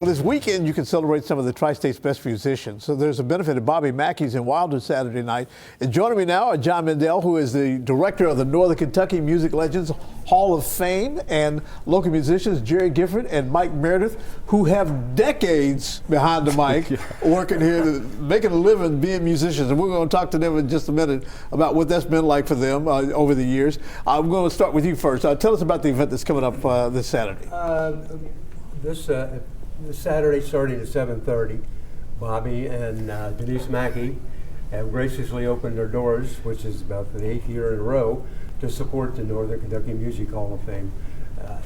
Well, this weekend, you can celebrate some of the Tri-State's best musicians. So there's a benefit at Bobby Mackey's in Wilder Saturday night. And joining me now are John Mendel, who is the director of the Northern Kentucky Music Legends Hall of Fame, and local musicians Jerry Gifford and Mike Meredith, who have decades behind the mic working here, making a living being musicians. And we're going to talk to them in just a minute about what that's been like for them over the years. I'm going to start with you first. Tell us about the event that's coming up this Saturday. This Saturday, starting at 7:30, Bobby and Denise Mackey have graciously opened their doors, which is about the 8th year in a row, to support the Northern Kentucky Music Hall of Fame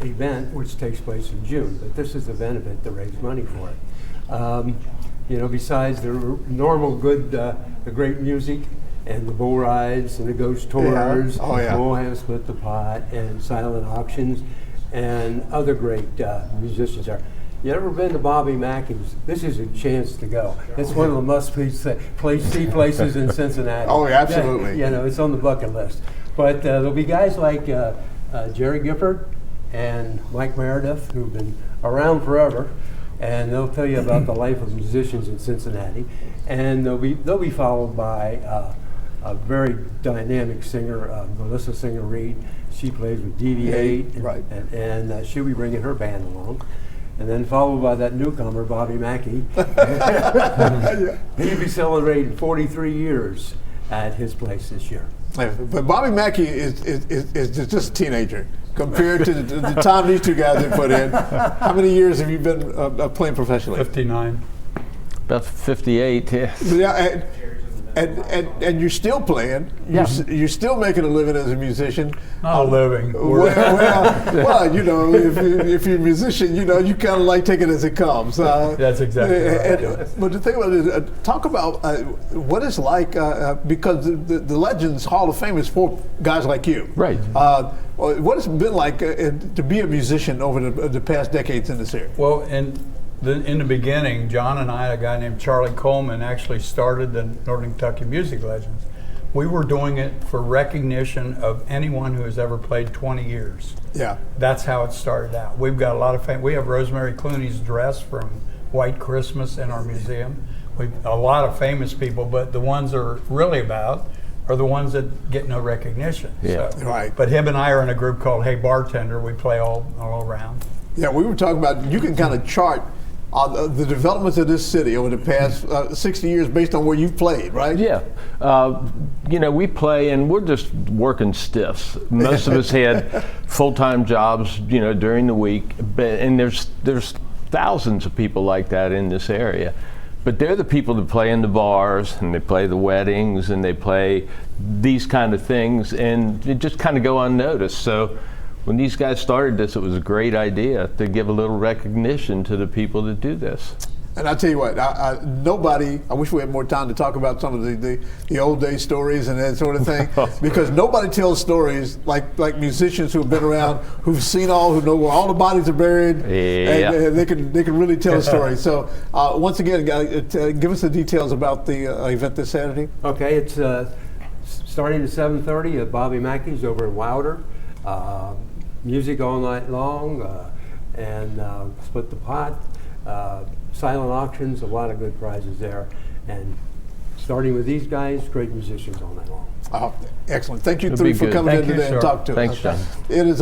event, which takes place in June. But this is a benefit to raise money for it. You know, besides the normal good, the great music and the bull rides and the ghost tours, we'll have Split the Pot and silent auctions and other great musicians there. You ever been to Bobby Mackey's? This is a chance to go. It's one of the must-see places in Cincinnati. Oh, yeah, absolutely. You know, it's on the bucket list. But there'll be guys like Jerry Gifford and Mike Meredith, who've been around forever, and they'll tell you about the life of musicians in Cincinnati. And they'll be followed by a very dynamic singer, Melissa Singer-Reed. She plays with DV8, and she'll be bringing her band along. And then followed by that newcomer, Bobby Mackey. He'll be celebrating 43 years at his place this year. But Bobby Mackey is just a teenager compared to the time these two guys have put in. How many years have you been playing professionally? 59. About 58, yeah. Yeah, and you're still playing. You're still making a living as a musician. Not a living. Well, you know, if you're a musician, you know, you kind of like take it as it comes. That's exactly right. But the thing about it is, talk about what it's like, because the Legends Hall of Fame is for guys like you. Right. What it's been like to be a musician over the past decades in this area? Well, in the beginning, John and I, a guy named Charlie Coleman, actually started the Northern Kentucky Music Legends. We were doing it for recognition of anyone who has ever played 20 years. Yeah. That's how it started out. We've got a lot of fame. We have Rosemary Clooney's dress from White Christmas in our museum. We've a lot of famous people, but the ones are really about are the ones that get no recognition. Yeah. So, Right. But him and I are in a group called Hey Bartender. We play all around. Yeah, we were talking about, you can kind of chart the developments of this city over the past 60 years based on where you've played, right? Yeah. You know, we play and we're just working stiffs. Most of us had full-time jobs, you know, during the week, and there's thousands of people like that in this area. But they're the people that play in the bars, and they play the weddings, and they play these kind of things, and they just kind of go unnoticed. So when these guys started this, it was a great idea to give a little recognition to the people that do this. And I tell you what, I wish we had more time to talk about some of the old day stories and that sort of thing, because nobody tells stories like musicians who have been around, who've seen who know where all the bodies are buried, and they can really tell a story. So once again, give us the details about the event this Saturday. Okay, it's starting at 7:30 at Bobby Mackey's over in Wilder. Music all night long, and Split the Pot, silent auctions, a lot of good prizes there. And starting with these guys, great musicians all night long. Excellent. Thank you three for coming in today and talk to us. Thanks, John. It is